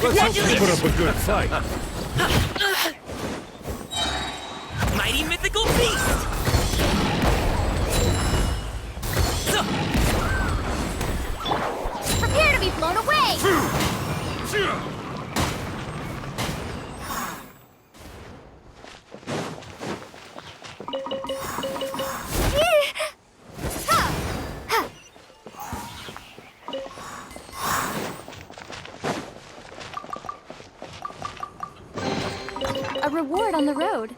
Let's put up a good fight. Mighty mythical beast! Prepare to be blown away! A reward on the road.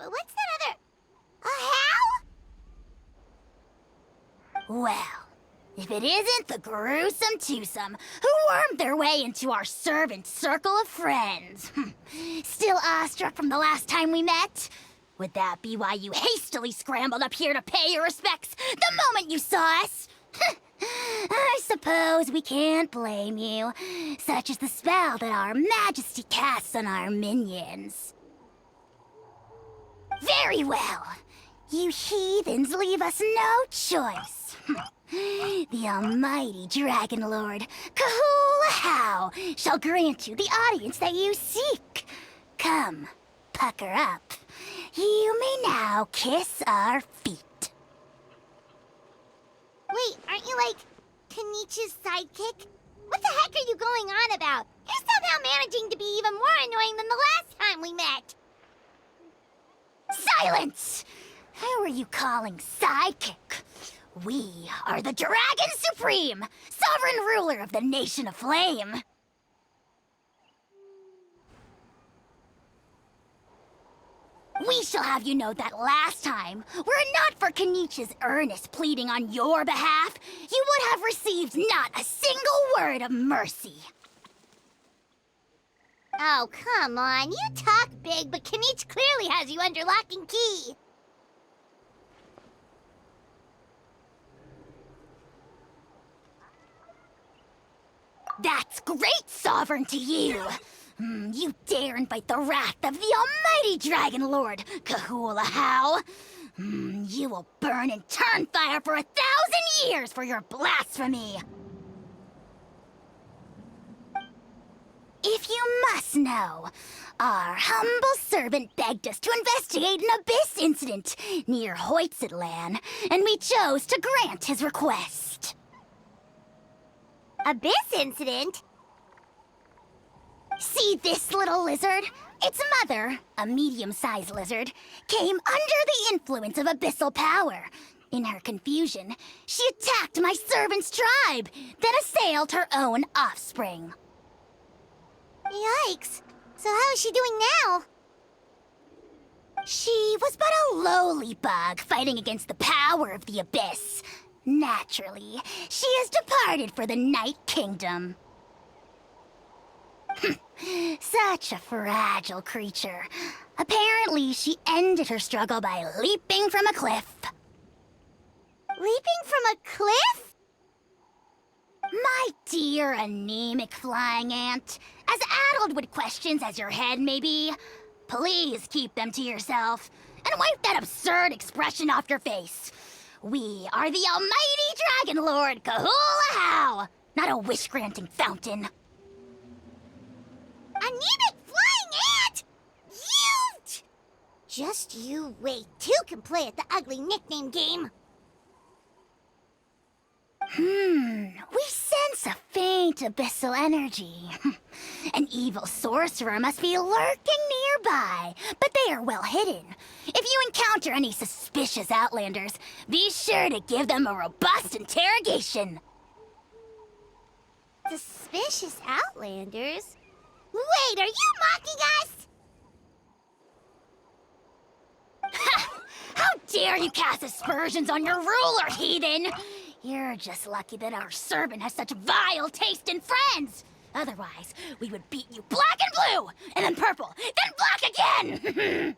but what's that other... A how? Well, if it isn't the gruesome twosome who wormed their way into our servant circle of friends. Still awestruck from the last time we met? Would that be why you hastily scrambled up here to pay your respects the moment you saw us? I suppose we can't blame you. Such is the spell that our majesty casts on our minions. Very well. You heathens leave us no choice. The almighty Dragon Lord, Kahula shall grant you the audience that you seek. Come, pucker up. You may now kiss our feet. Wait, aren't you like Kenichi's sidekick? What the heck are you going on about? You're somehow managing to be even more annoying than the last time we met. Silence! Who are you calling sidekick? We are the Dragon Supreme, sovereign ruler of the Nation of Flame. We shall have you know that last time, were it not for Kenichi's earnest pleading on your behalf, you would have received not a single word of mercy. Oh, come on. You talk big, but Kenichi clearly has you under lock and key. That's great, Sovereign, to you! You dare invite the wrath of the almighty Dragon Lord, Kahula. You will burn in turn fire for 1,000 years for your blasphemy! If you must know, our humble servant begged us to investigate an abyss incident near Hoytzitlan, and we chose to grant his request. Abyss incident? See this little lizard? Its mother, a medium-sized lizard, came under the influence of abyssal power. In her confusion, she attacked my servant's tribe, then assailed her own offspring. Yikes! So how is she doing now? She was but a lowly bug fighting against the power of the abyss. Naturally, she has departed for the Night Kingdom. Such a fragile creature. Apparently, she ended her struggle by leaping from a cliff. Leaping from a cliff? My dear anemic flying ant, as addled with questions as your head may be, please keep them to yourself and wipe that absurd expression off your face. We are the almighty Dragon Lord Kahula, not a wish-granting fountain. Anemic flying ant! You! Just you wait. Two can play at the ugly nickname game. We sense a faint abyssal energy. An evil sorcerer must be lurking nearby, but they are well hidden. If you encounter any suspicious outlanders, be sure to give them a robust interrogation. Suspicious outlanders? Wait, are you mocking us? Ha! How dare you cast aspersions on your ruler, heathen! You're just lucky that our servant has such vile taste in friends. Otherwise, we would beat you black and blue, and then purple, then black again!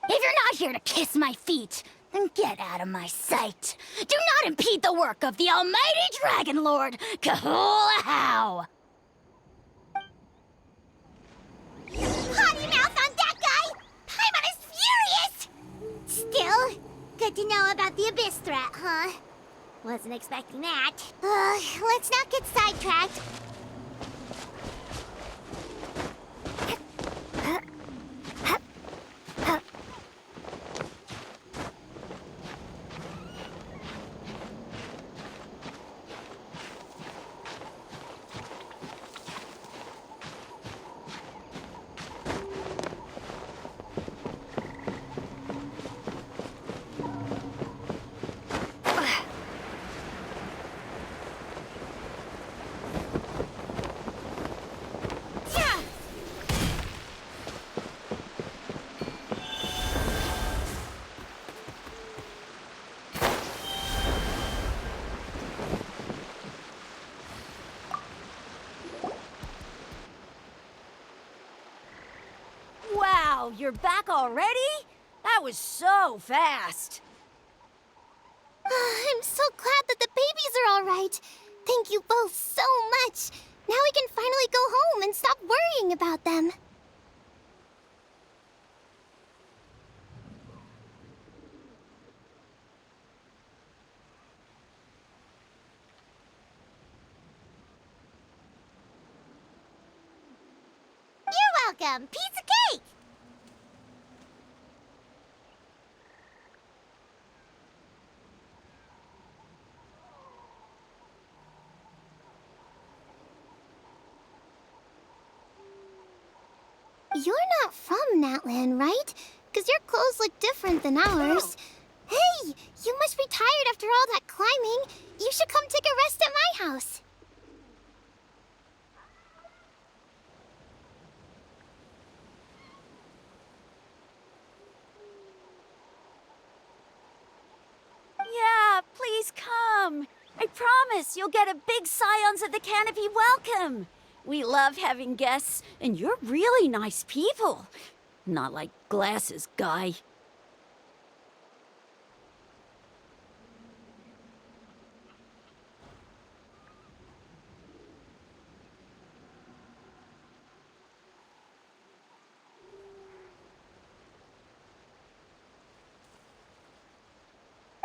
If you're not here to kiss my feet, then get out of my sight. Do not impede the work of the almighty Dragon Lord, Kahula. Potty mouth on that guy! Paimon is furious! Still, good to know about the abyss threat, huh? Wasn't expecting that. Let's not get sidetracked. Wow, you're back already? That was so fast. I'm so glad that the babies are all right. Thank you both so much. Now we can finally go home and stop worrying about them. You're welcome. Piece of cake! You're not from Natlan, right? Because your clothes look different than ours. Hey, you must be tired after all that climbing. You should come take a rest at my house. Yeah, please come. I promise you'll get a big Scions of the Canopy welcome. We love having guests, and you're really nice people. Not like Glasses Guy.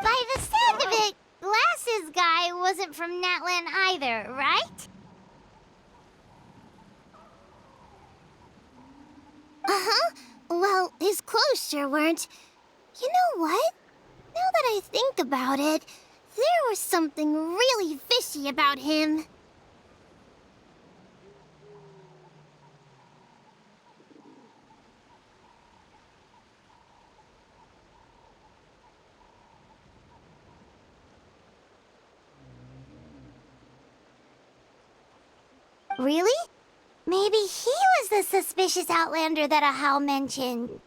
By the sound of it, Glasses Guy wasn't from Natlan either, right? Uh-huh. Well, his clothes sure weren't. You know what? Now that I think about it, there was something really fishy about him. Really? Maybe he was the suspicious outlander that Ahau mentioned.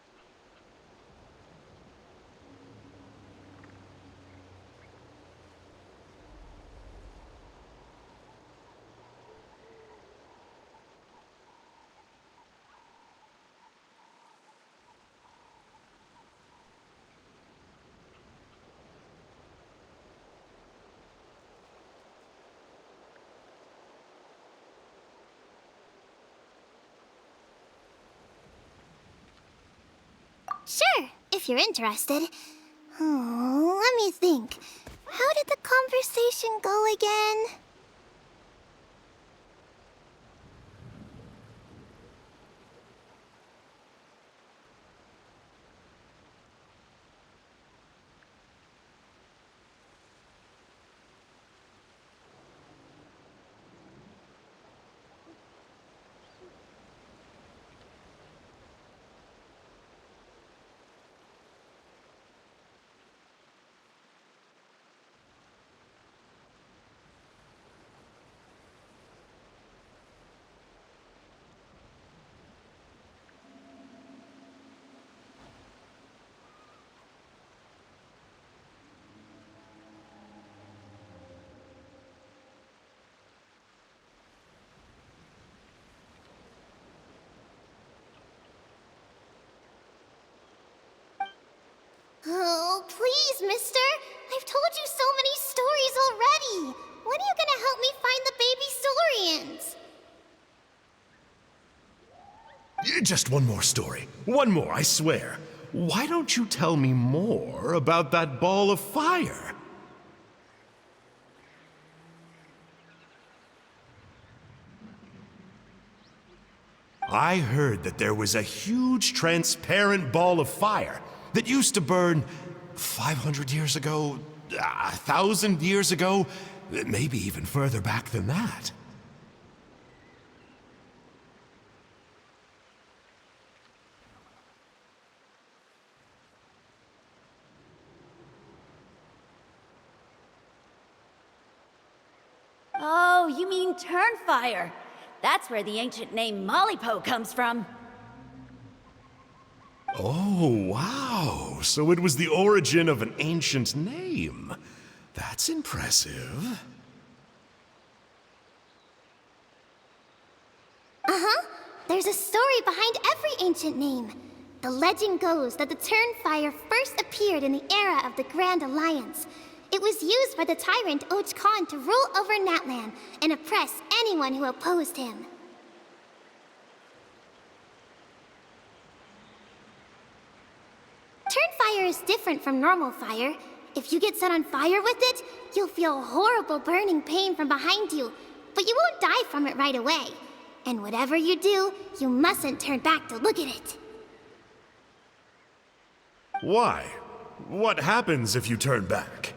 Sure, if you're interested. Oh, let me think. How did the conversation go again? Oh, please, mister. I've told you so many stories already. When are you gonna help me find the baby Saurians? Just one more story. One more, I swear. Why don't you tell me more about that ball of fire? I heard that there was a huge transparent ball of fire that used to burn 500 years ago, 1,000 years ago, maybe even further back than that. Oh, you mean Turnfire. That's where the ancient name Malipo comes from. Oh, wow. So it was the origin of an ancient name. That's impressive. Uh-huh. There's a story behind every ancient name. The legend goes that the Turnfire first appeared in the era of the Grand Alliance. It was used by the tyrant Och Khan to rule over Natlan and oppress anyone who opposed him. Turnfire is different from normal fire. If you get set on fire with it, you'll feel horrible burning pain from behind you, but you won't die from it right away. And whatever you do, you mustn't turn back to look at it. Why? What happens if you turn back?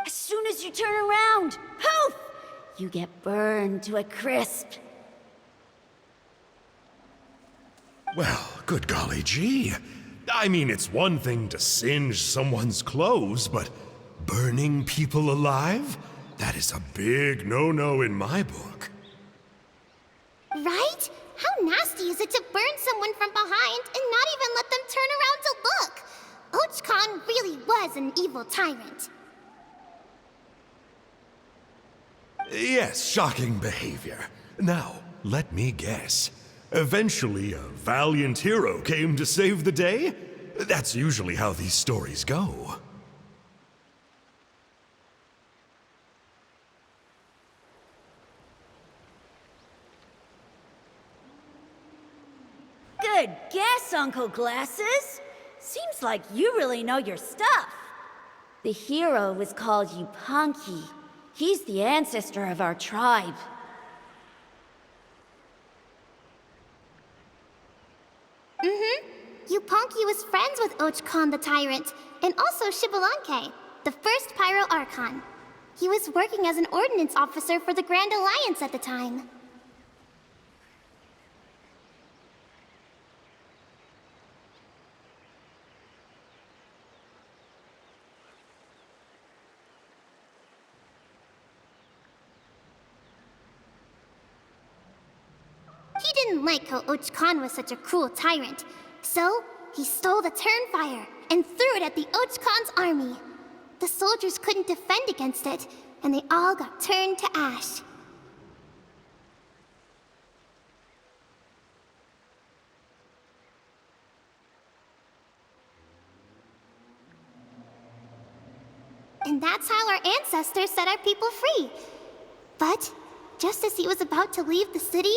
As soon as you turn around, poof! You get burned to a crisp. Well, good golly gee. I mean, it's one thing to singe someone's clothes, but burning people alive? That is a big no-no in my book. Right? How nasty is it to burn someone from behind and not even let them turn around to look? Och Khan really was an evil tyrant. Yes, shocking behavior. Now, let me guess. Eventually, a valiant hero came to save the day? That's usually how these stories go. Good guess, Uncle Glasses. Seems like you really know your stuff. The hero was called Yupanqui. He's the ancestor of our tribe. Yupanqui was friends with Och Khan the Tyrant, and also Shibalanke, the first Pyro Archon. He was working as an ordnance officer for the Grand Alliance at the time. He didn't like how Och Khan was such a cruel tyrant, so he stole the Turnfire and threw it at the Och Khan's army. The soldiers couldn't defend against it, and they all got turned to ash. And that's how our ancestors set our people free. But just as he was about to leave the city,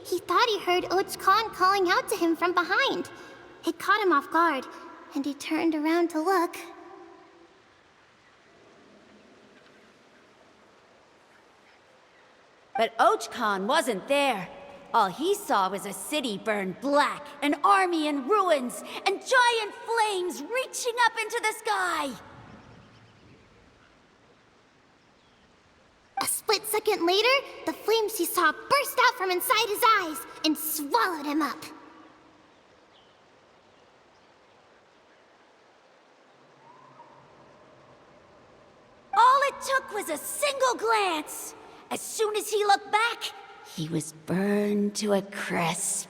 he thought he heard Och Khan calling out to him from behind. It caught him off guard, and he turned around to look. But Och Khan wasn't there. All he saw was a city burned black, an army in ruins, and giant flames reaching up into the sky. A split second later, the flames he saw burst out from inside his eyes and swallowed him up. All it took was a single glance. As soon as he looked back, he was burned to a crisp.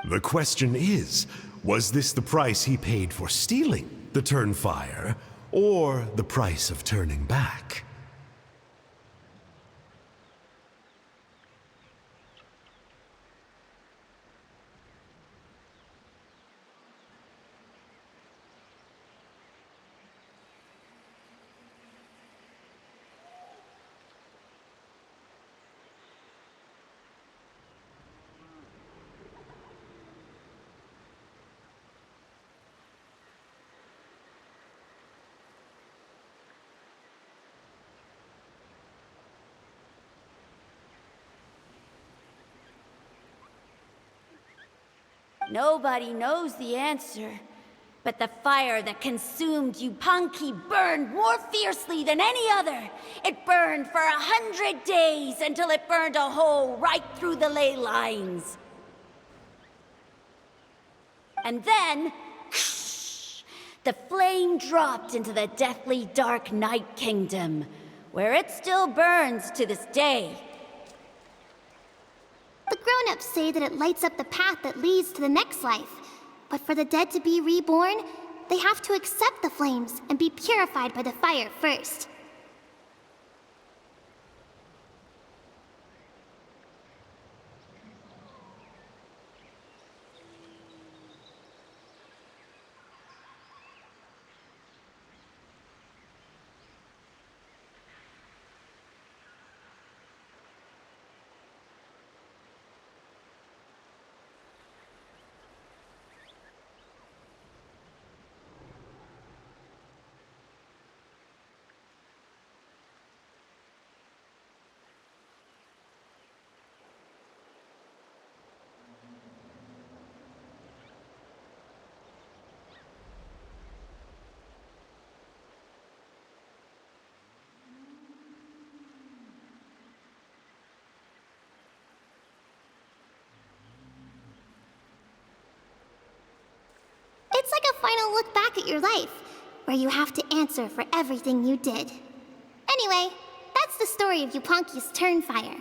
The question is, was this the price he paid for stealing the Turnfire, or the price of turning back? Nobody knows the answer, But the fire that consumed you, Punky, burned more fiercely than any other. It burned for 100 days until it burned a hole right through the ley lines. And then, the flame dropped into the deathly dark Night Kingdom, where it still burns to this day. The grown-ups say that it lights up the path that leads to the next life. But for the dead to be reborn, they have to accept the flames and be purified by the fire first. It's like a final look back at your life, where you have to answer for everything you did. Anyway, that's the story of Yupanki's Turnfire.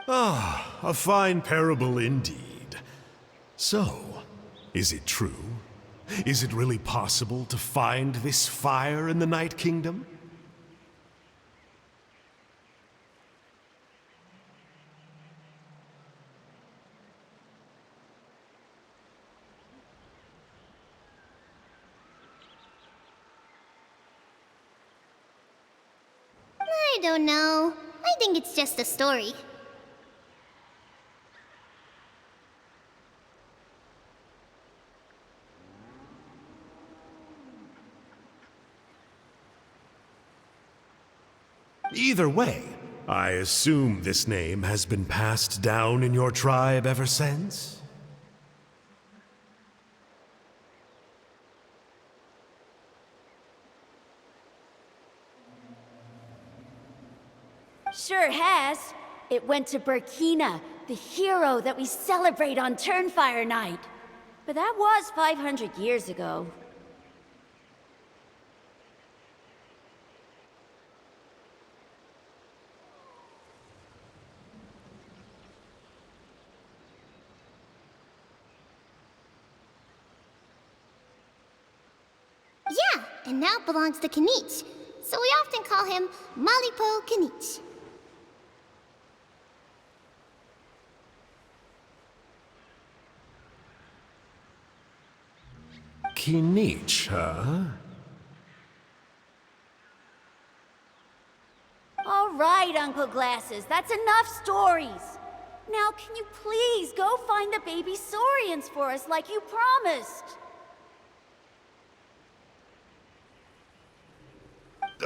Ah, a fine parable indeed. So, is it true? Is it really possible to find this fire in the Night Kingdom? I don't know. I think it's just a story. Either way, I assume this name has been passed down in your tribe ever since? Sure has. It went to Burkina, the hero that we celebrate on Turnfire Night. But that was 500 years ago. Yeah, and now it belongs to Kanich. So we often call him Malipo Kanich. Kinich, huh? All right, Uncle Glasses, that's enough stories. Now, can you please go find the baby saurians for us like you promised?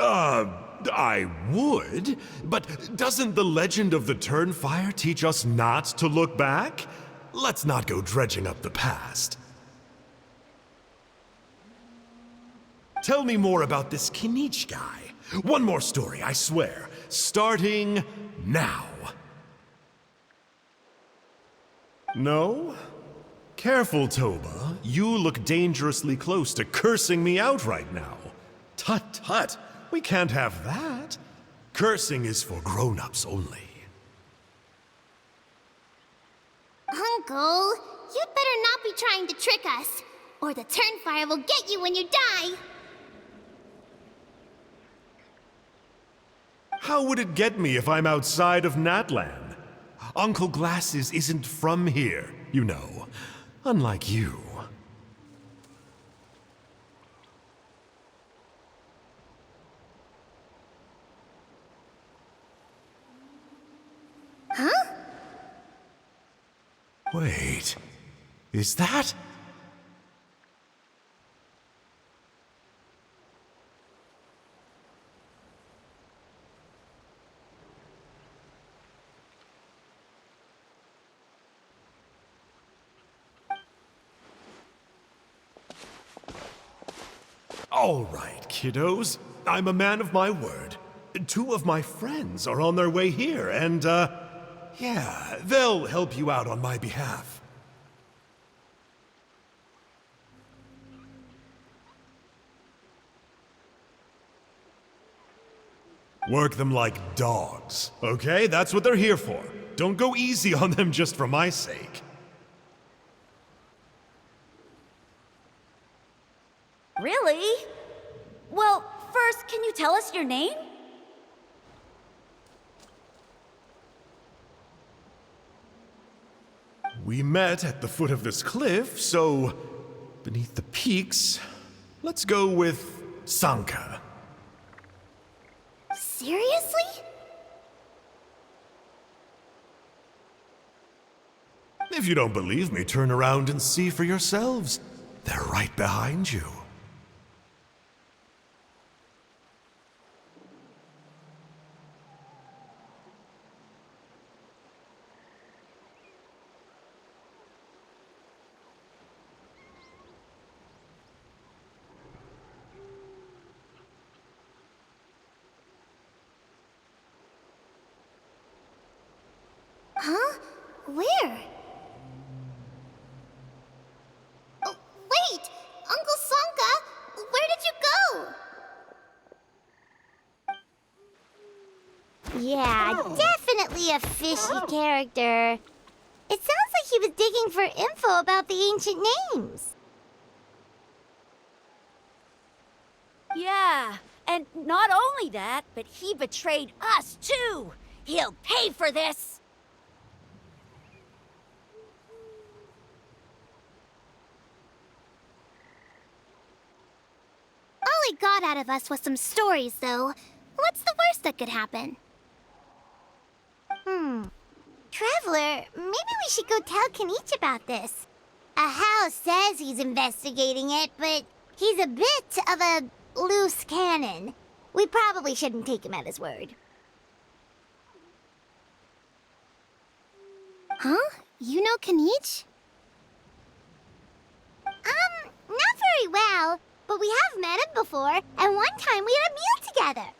I would, but doesn't the legend of the Turnfire teach us not to look back? Let's not go dredging up the past. Tell me more about this Kinich guy. One more story, I swear. Starting now. No? Careful, Toba. You look dangerously close to cursing me out right now. Tut tut. We can't have that. Cursing is for grown-ups only. Uncle, you'd better not be trying to trick us, or the Turnfire will get you when you die. How would it get me if I'm outside of Natlan? Uncle Glasses isn't from here, you know. Unlike you. Huh? Wait, is that? All right, kiddos. I'm a man of my word. 2 of my friends are on their way here, and, yeah, they'll help you out on my behalf. Work them like dogs, okay? That's what they're here for. Don't go easy on them just for my sake. Really? Well, first, can you tell us your name? We met at the foot of this cliff, so beneath the peaks, let's go with Sanka. Seriously? If you don't believe me, turn around and see for yourselves. They're right behind you. Huh? Where? Oh, wait! Uncle Sanka! Where did you go? Yeah, definitely a fishy character. It sounds like he was digging for info about the ancient names. Yeah, and not only that, but he betrayed us too. He'll pay for this. All he got out of us was some stories, though. What's the worst that could happen? Traveler, maybe we should go tell Kenichi about this. Ahau says he's investigating it, but he's a bit of a loose cannon. We probably shouldn't take him at his word. Huh? You know Kenichi? Not very well, but we have met him before, and one time we had a meal together.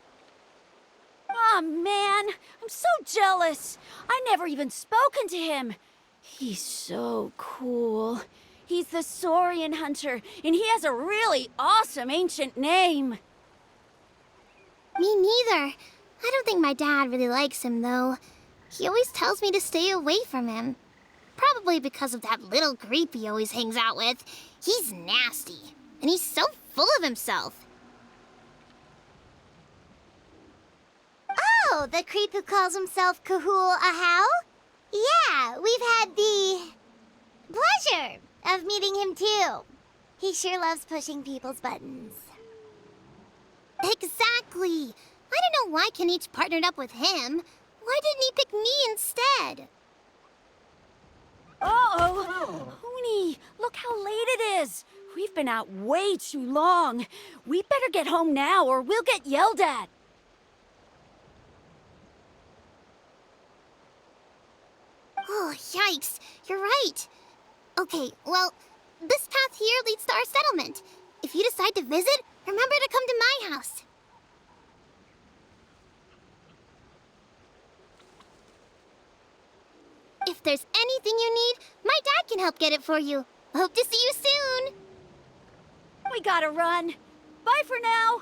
Aw, man, I'm so jealous. I never even spoken to him. He's so cool. He's the Saurian hunter, and he has a really awesome ancient name. Me neither. I don't think my dad really likes him, though. He always tells me to stay away from him. Probably because of that little creep he always hangs out with. He's nasty, and he's so full of himself. Oh, the creep who calls himself Kahul Ahau? Yeah, we've had the pleasure of meeting him too. He sure loves pushing people's buttons. Exactly. I don't know why Kenichi partnered up with him. Why didn't he pick me instead? Uh-oh! Hunie, look how late it is. We've been out way too long. We better get home now or we'll get yelled at. Oh, yikes. You're right. Okay, well, this path here leads to our settlement. If you decide to visit, remember to come to my house. If there's anything you need, my dad can help get it for you. Hope to see you soon. We gotta run. Bye for now.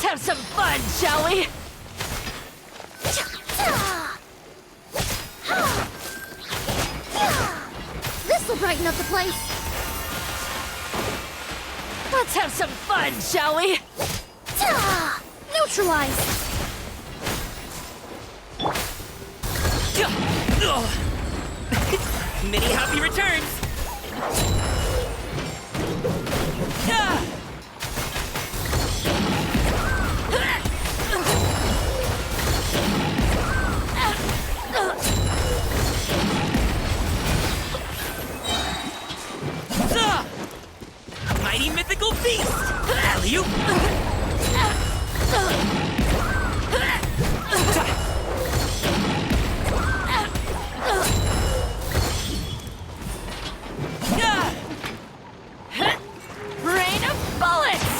Let's have some fun, shall we? This'll brighten up the place. Let's have some fun, shall we? Neutralize. Many happy returns. Mighty mythical beast! Alley-oop! Rain of bullets!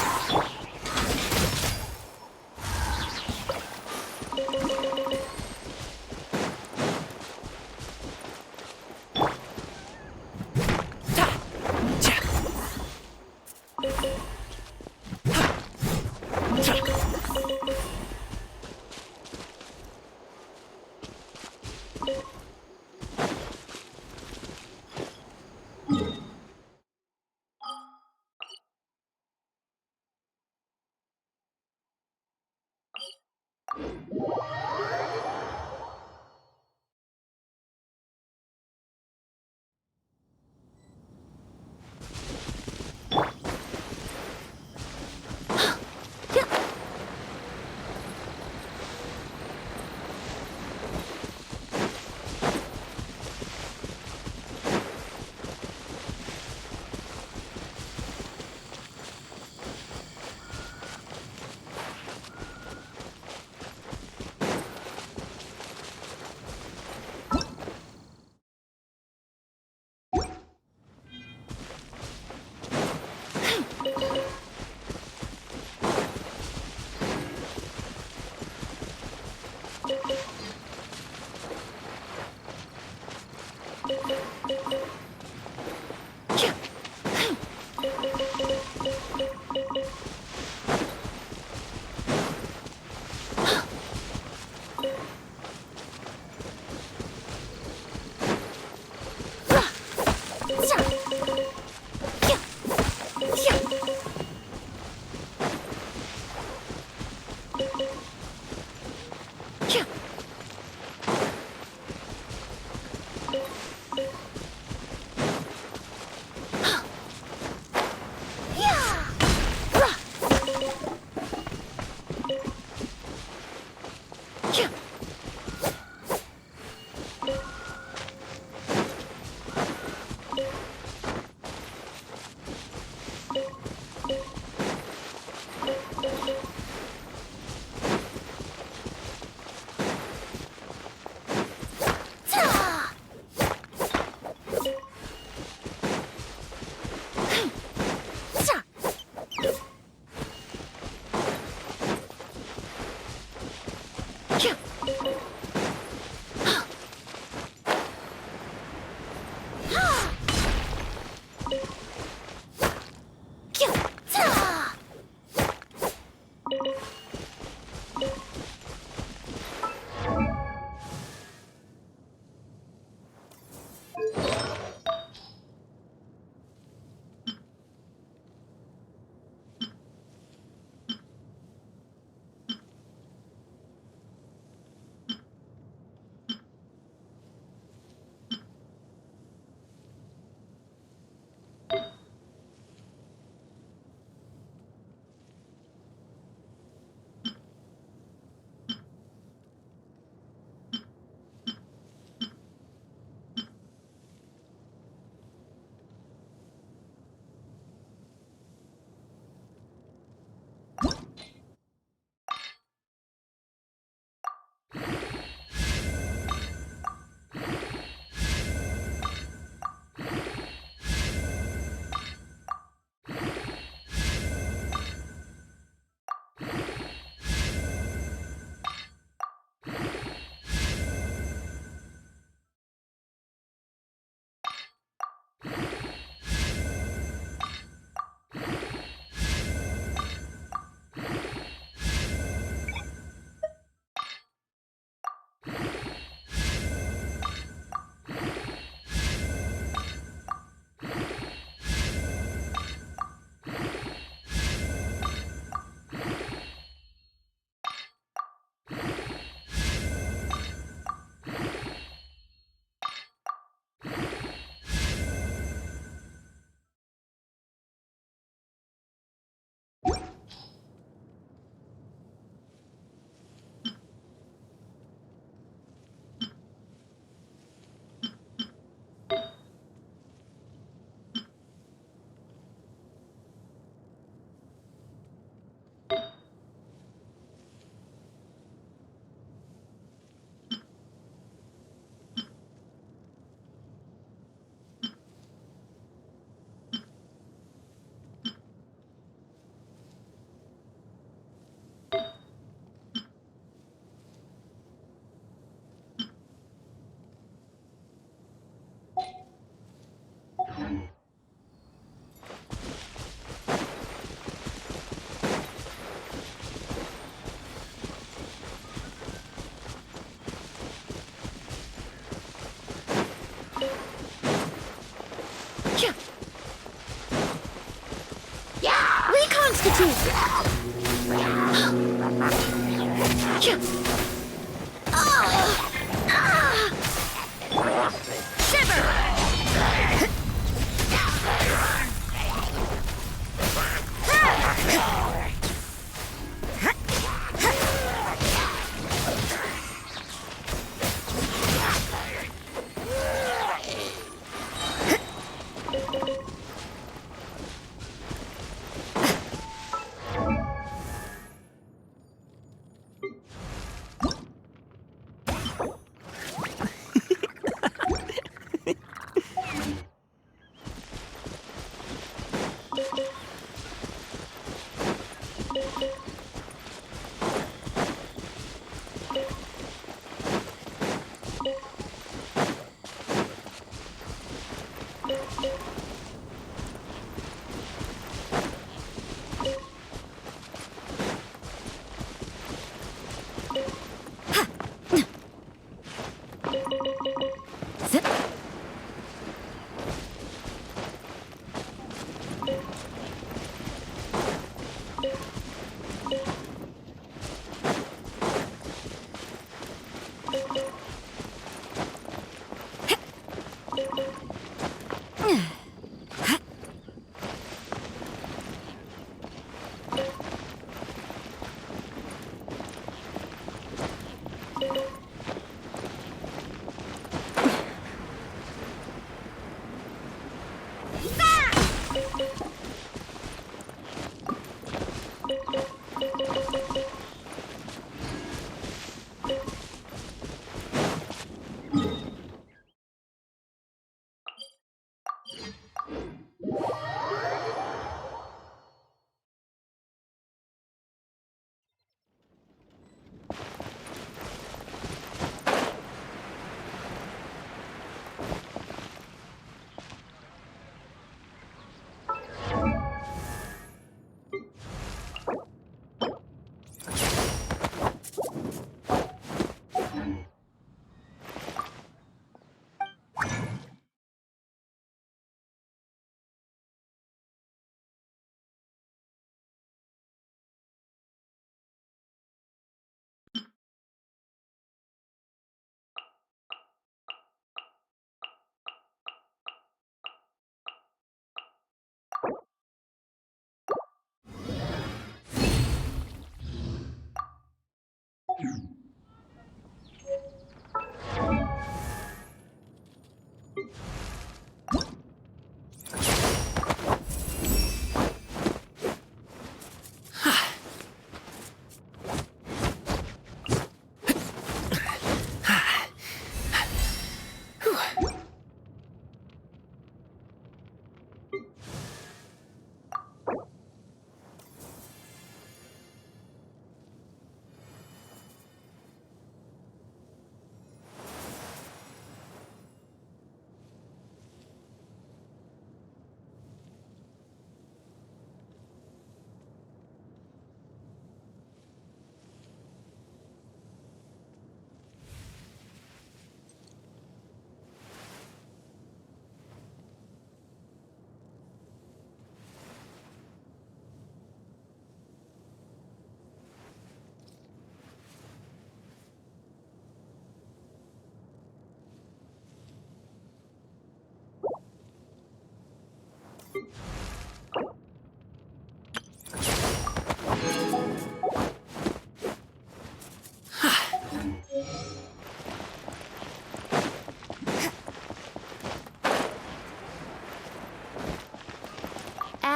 Reconstitute!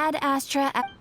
Add Astra.